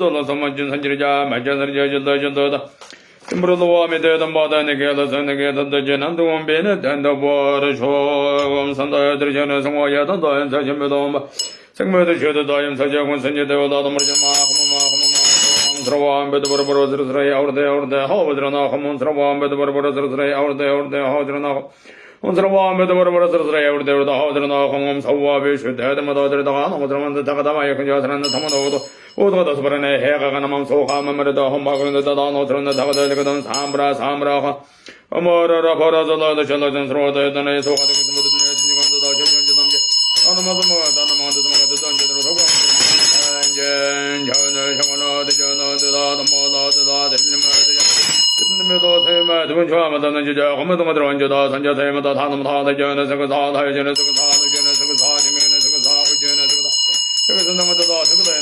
도로 소만진 산지자 마찬가지로 저도 timbrolo me de dam bada ne ge la san ge da de nan do be ne dan da bo re sho san da de jana sang wa ya da da sa jem do ma sang me de je da da yam sa ja gon san je de da da mar ja ma Travam be de bor bor zr zr ya ur de ha wa dra na kham travam be de bor bor zr zr ya ur de ha dra na travam be de bor bor zr zr ya ur de ha dra na kham sawa be shu de ma da dra da na ma dra man da da ma ya kan ja san da ma do 오도 더 스버네 해가 가나만 소가 마마르다 홈마그는 다다 노트는 다가다 되거든 삼브라 어머라라 버라자다 샬라전 스로다 다네 소가 되게 좀 모든 내 진정도 다 전전 남제 아나마도 뭐 다나마도 뭐 전전으로 하고 안전 전을 향하나 되잖아 되다 뭐다 되다 듣는면도 세마 두번 좋아하면 진짜 엄마도 마들 완전다 산자 세마다 다는 다 되잖아 저거 다 되잖아 저거 다 되잖아 저거 다 되잖아 저거 다 되잖아 저거 다 저거 남아도 저거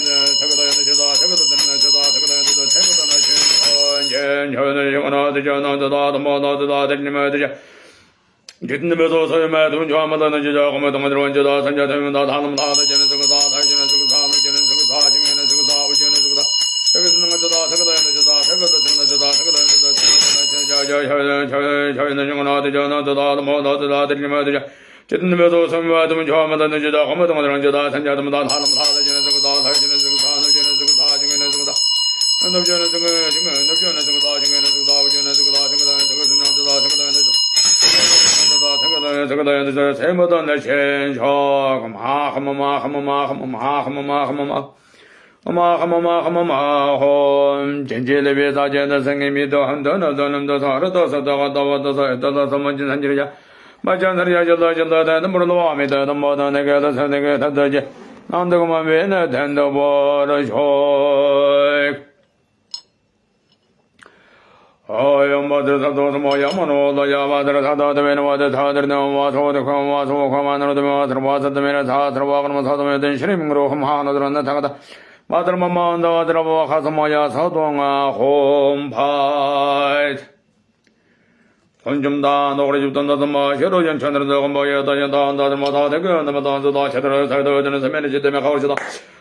Jitnimado Samvadam Jamadan Jada Hamadan Jada Sanjadam Halam Hala Janazaka Janazaka Janazaka and of Janazaka 마찬가지야 저다 넘으로 아메다 넘보다 내가 내가 다다지 난다고만 왜나 된다 버르쇼 엄마들도 뭐야만도 야마들 다다도 메노와도 다들는 와서도 와서 가만으로도 와서 메나 다 들어와가면 사도면 된 시림으로 함하나들은 나타가다 마들만만도 들어와 가서 뭐야 사동아 홈파이 혼좀다 노그리 집던 다마 셔로 전천으로 뭐야 다다 다들 뭐다 되고 나마다 다 셔로 살도 되는 세면이 때문에 가오시다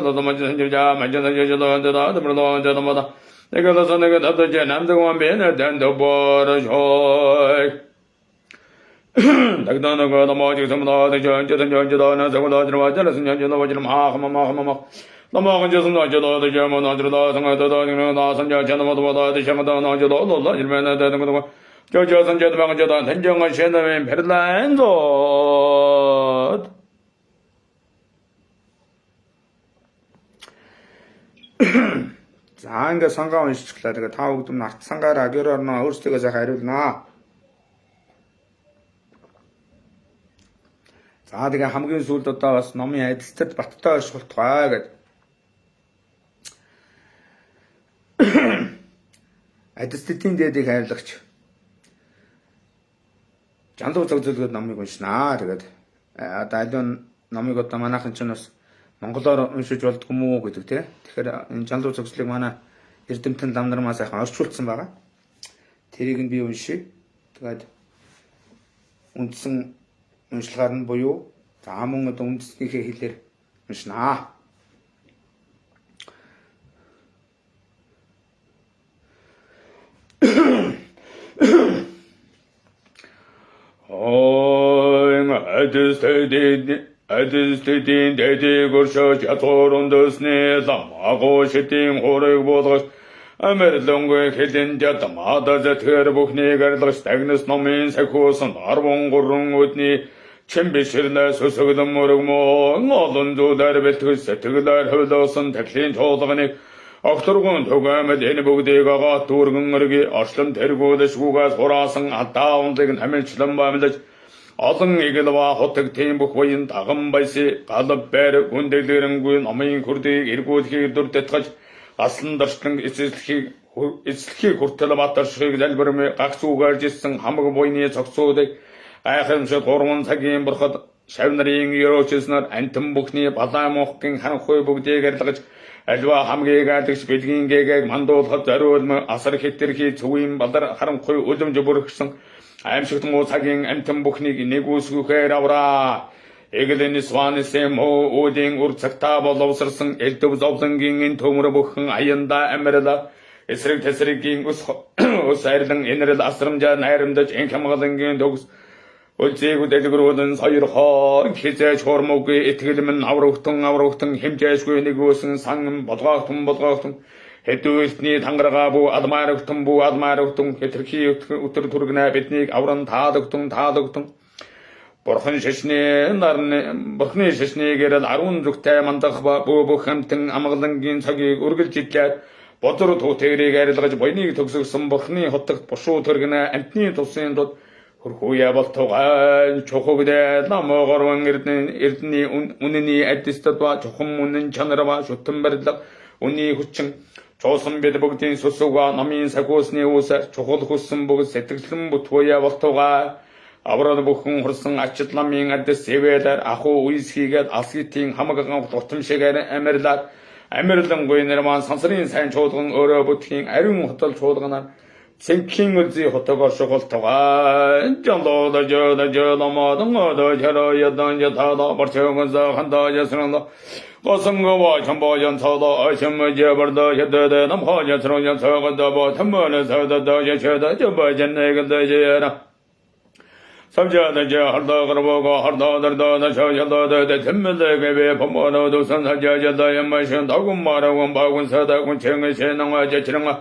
저도 만지자 만지자 저도 더불어 저도 뭐다 내가 더 내가 더 남동원 변을 된도 버려줘 낙다나가 넘어지 섬다 전전전전도 나서고도 들어와 저는 전전도 와지는 마마마마마 넘어간 저선 나저도 저만 나저도 성화도 나 선자 전모도 보다 대셔도 나저도 놀라 일면에 되는 거 저저 선자도 방저도 단정한 셔너면 베를란도 За ингээ сонгоо уншчихлаа. Тэгээ та бүгд нь арт сангаараа гэрээрнөө өөрсдөө сайхан хариулнаа. За тэгээ хамгийн сүүлд одоо бас номын адилтад баттай шултгаа гэдэг. Адилтдын дээдийг хайрлагч. Жандуу зөвлөгөөд номыг уншнаа. Тэгээд одоо аливаа номыг одоо манайхан ч бас монголоор уншиж болдгоо мүү гэдэг тий. Тэгэхээр энэ жандуу зөвлөлийг манай Эрдэмтэн Ламнармаа сайхан орчуулсан байгаа. Тэрийг нь би уншия. Тэгээд үндсэн уншлагаар нь буюу за мөн одоо үндэснийхээ хэлээр уншнаа. Адистедин дэдэ горшож яторондосне ламаго шитин хорыг бодгош Амерлонгүй хэлэн ятамада зэтгэр бүхний гарлгаш тагнас номын сахуусан арвон гурван өдний чимбишэрнэ сөсөглөн мөрөгмөө олон зүүдэр бэлтгэс сэтгэлээр хөвлөөсөн таклийн чуулганыг Ахтургун түгээмэд энэ бүгдийг агаа түргэн өргий ошлон тэргүүдэж гугаас хураасан атааундыг хамилчлан бамлаж олон игэлва хотог тийм бүх буян таган байси галб бэр үндэлэрэнгүй номын хүрдийг эргүүлэхийг дүрдэтгэж аслан даршлан эцэлхийг хүртэл батаршиг залбирмэ гагцуугаар жисэн хамаг буйны цогцуудыг айхамшид гурван цагийн бурхад шавнарын ерөөчснөр антан бүхний балаа мохгийн ханхуй бүгдийг арилгаж альва хамгийн гадагш бэлгийн гээг мандуулахад зориулмө асар хэтэрхий цүвийн балар харанхуй үлэмж бүргсэн аимшигт муу цагийн амтан бүхнийг нэгүсгүхээр авраа. Эгэлэний сванэсэм уудын ур цагтаа боловсрсан элдэв зовлонгийн энэ төмөр бүхэн аяндаа амирла эсрэг тэсрэгийн ус айрлан энэрл асрамжаа найрамдаж эн хамгаалангийн төгс үлзээгүүд элгэрүүдэн сойрхоо хизээж хормоггүй итгэлмэн аврагтан хэмжээшгүй нэгөөсөн сан болгоогтун хэдүүлтний тангарага бу адмаарагтун хэтэрхий өтөр түргэнэ биднийг авран таадагтун Бурхны шашныг 10 зүгтэй мандах бүх хамтан амгалангийн цагийг үргэлж идлээд бодор туутэрийг арилгаж буйныг төгсгсөн Бурхны хотогт бушуу төргөнэ амтны тусын дод хөрхүүя болтугай чухогдэ намогорван эрдний үнэний адистад ба чухам үнэн чанарва шүтэн барилга үний хүчин чуусан бид бүгдийн сүсүга намын сахуусны үсэ чухал хүссэн бүгд сэтгэлэн бүтгөөя болтугай аврал бүхэн хурсан ачид ламын адис сэвэлэр аху уйсхийгээд алсгитийн хамаган тутам шигээр амирлан гуйнэрман сансрын сайн чуулган өөрөө бүтхийн ариун хотол чуулганаар цэнхийн үлзий хотогоор шугалтугай жандоода жодомодон одо жараядан жатада барчаагонза ханда ясранда Qasınqava çambayan sağda aşımı cebarda şeddede namhaca sırayan sağda ba temmane sağda yaşada ceba cenneginde ceyara Savcada ceharda qırbaga harda darda da şaşada da temmede gibi pamana dosan hacada yamaşın dağın maragun bağın sağda çengı şenang acıçırınga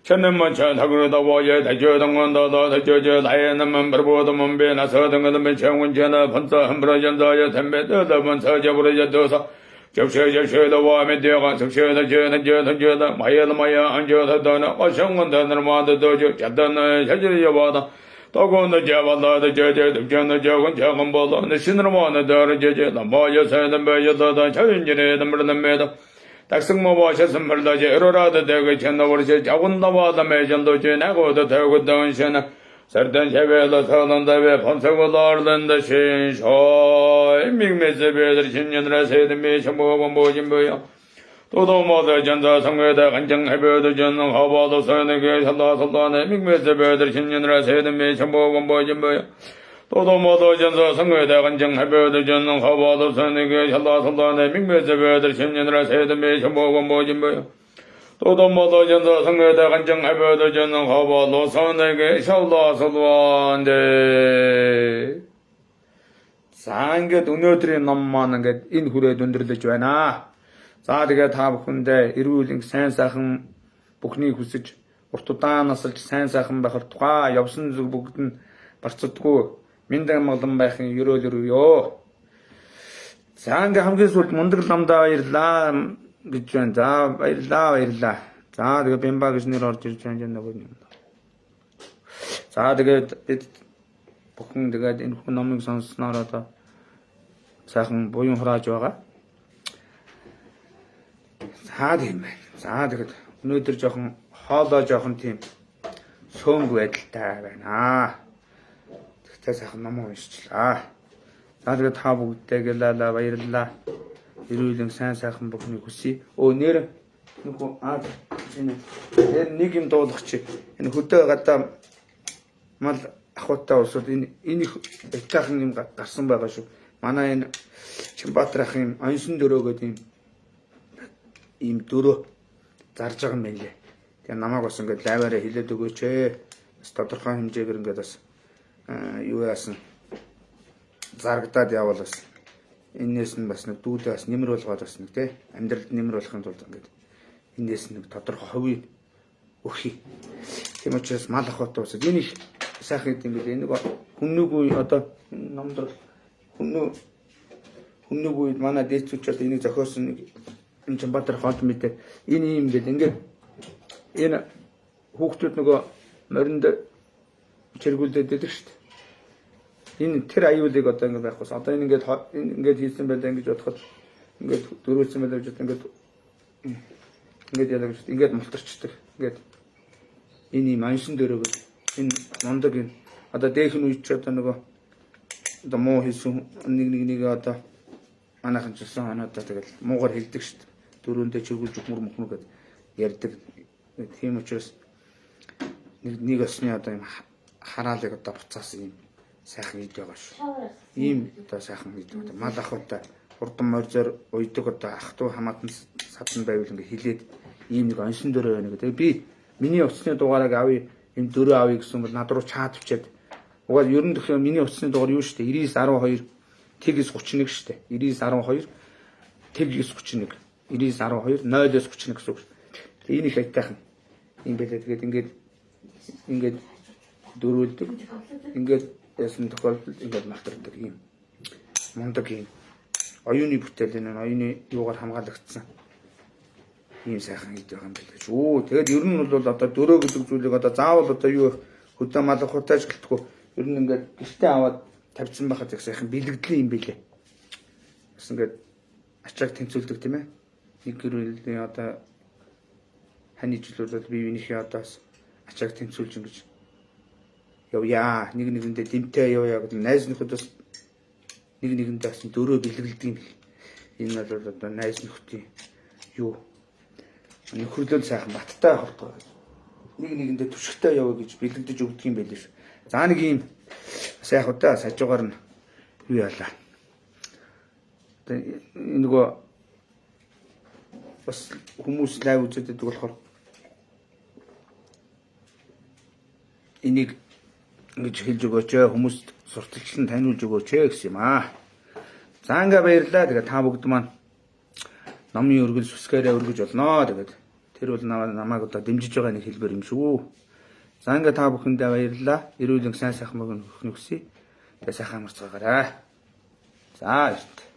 Çennemman çan hagırda vaya tacıdanganda da tacıcı dayanamın birbodumun bir nasıdın ben çengün cana panta hımbrajanda temmede da ben sağca buraya dosa Çöpşe devam ediyor. Çöpşe cöda maya anca dana aşağında nırmada docu cadana şacırıya bağda. Tağında cevalarda cöde cağın bala. Neşinirmana darı cece. Lamaya senden beye dada çayıncine demreden meyda. так승 모보셔서 물러지 에로라도 되게 전노버시 자군다바다 매전도 지나고도 되고 동시나 설던 제베도 서던다베 번석고도르던다 신쇼 민매제베들 신년으로 세드미 전부본 보진부요 또도 모두 전자 성회다 간정해베도 전능 하바도 서는게 살다살다네 민매제베들 신년으로 세드미 전부본 보진부요 또도 모두 전사 성회다 간정해베도 전능 하바도 서는게 살다살다네 민매제베들 신년으로 세드미 전부본 보진부요 또도 모두 전사 성회다 간정해베도 전능 하바도 서는게 살다살다네 За ингээд өнөөдрийн ном маань ингээд энэ хүрээд өндөрлөж байна. За тэгээ та бүхэндээ эрүүл сайн сайхан бүхнийг хүсэж урт удаан насалж сайн сайхан байхаар тухай явсан зүг бүгд нь барцдаггүй мэнд амгалан байхын ерөөл өрөё. За ингээд хамгийн сүүлд мундаг ламдаа баярлаа гэж байна. За баярлаа. За тэгээ бямба гэж нэр орж ирж байна нэг юм. За тэгээд бид бүхэн тэгээд энэ хүн номыг сонссноор одоо сайхан буян хурааж байгаа. За тийм байна. За тэгээд өнөөдөр жоохон хоолоо жоохон тийм сөөнг байдалтай байна. Тэгтээ сайхан ном уншчлаа. За тэгээд та бүгдээгээ баярлалаа. Эрүүл сайн сайхан бүхнийг хүсье. Нэр нөхөө энэ нэг юм дуулах чи энэ хөдөө гадаа мал ахуйтай усууд энэ байтаахан юм гарсан байгаа шүү. Манай энэ Чимбатар ах юм онсон дөрөө гэдэг ийм дөрөө зарж байгаа юм байна. Тэгээ намайг бас ингээд лайваараа хэлээд өгөөч ээ. Бас тодорхой хэмжээгээр ингээд бас юу яасан зарагдаад явбал бас энээс нь бас нэг дүүдээ бас нэмэр болгоод бас нэг тий амьдралд нэмэр болохын тулд ингээд энээс нэг тодорхой хувийг өгье. Тийм учраас мал ахуйтай усууд энэ их сайхан юм билээ. Нэг хүннүүгүй одоо номдор хүннүүгүй манай дээдсүүч одоо энийг зохиосон нэг энэ Чимбатар хонт мэдээ энэ юм бэл ингээд энэ хүүхдүүд нөгөө моринд чиргүүлдээд байдаг шүү дээ. Энэ тэр аюулыг одоо ингээд байхгүйс одоо энэ ингээд хийсэн байлаа ингэж бодоход ингээд дөрүүлсэн байлаа гэж ингээд яадаг шүү дээ. Ингээд мултарчдаг. Ингээд энэ юм аншин дөрөв энэ мундаг энэ одоо дээхэн үеч одоо нөгөө одоо муу хийсэн нэг одоо манайхан ч гэсэн ханаа одоо тэгэл муугар хэлдэг шүү дээ. Дөрөндөө чиргүүлж өгмөр мөхнө гэд ярьдаг. Тийм учраас нэг осны одоо юм хараалыг одоо буцаасан юм сайхан ид байгаа шүү. Ийм одоо сайхан ид одоо мал ахуйтай хурдан морьзоор уйдаг одоо ах トゥ хамаатан садан байвал ингээ хилээд ийм нэг оншин дөрөө байна гэдэг. Би миний уцсны дугаарыг авъя энэ дөрөө авъя гэсэн бол над руу чаатвчаад угаал ерөн дөхөө миний уцсны дугаар юу шүү дээ 9912 тэгс 31 шүү дээ 9912 тэгс 31 9912 0-с 31 гэсэн үг. Тэгээ энэ их айтайхан юм байлаа. Тэгээд ингээд дөрүүлдэг ингээд ясны тохиолдолд ингээд мартардаг юм мундаг юм оюуны бүтээл энэ оюуны юугаар хамгаалагдсан ийм сайхан ид байгаа юм байна шүү. Тэгээд ер нь бол одоо дөрөө гэдэг зүйлийг одоо заавал одоо юу хөдөө мал ахуйтай ажилтгүй ер нь ингээд гэртээ аваад тавьсан байхад их сайхан бэлэгдлийн юм билээ. Бас ингээд ачааг тэнцүүлдэг тийм ээ. Нэг гэрүүлийн одоо хань жилүүд бие биенийхээ одоо ачааг тэнцүүлж ингэж явъя. Нэг нэгэндээ дэмтэй явъя гэдэг найзныхуд бас нэг нэгэндээ бас дөрөө бэлгэлдэг юм бил. Энэ бол одоо найз нөхдийн юу нөхөрлөл сайхан баттай хортгоо. Нэг нэгэндээ түшигтэй явъя гэж бэлэгдэж өгдөг юм байл шүү. За нэг юм сайхан удаа сажуугаар нь юу яалаа. Одоо нөгөө бас хүмүүс лайв үзээд байдаг болохоор энийг ингэж хэлж өгөөч хүмүүс сурталчлан таниулж өгөөч гэсэн юм аа. За ингээ баярлаа. Тэгээ та бүгд маань номын өргөл сүсгээрээ өргөж болно. Тэгээд тэр бол намайг одоо дэмжиж байгаа нэг хэлбэр юм шүү. За ингээ та бүхэндээ баярлалаа. Эрүүл сайн сайхан мөнгө өгөх нь хүсье. Тэгээ сайхан амарцгаагаарай. За баярлалаа.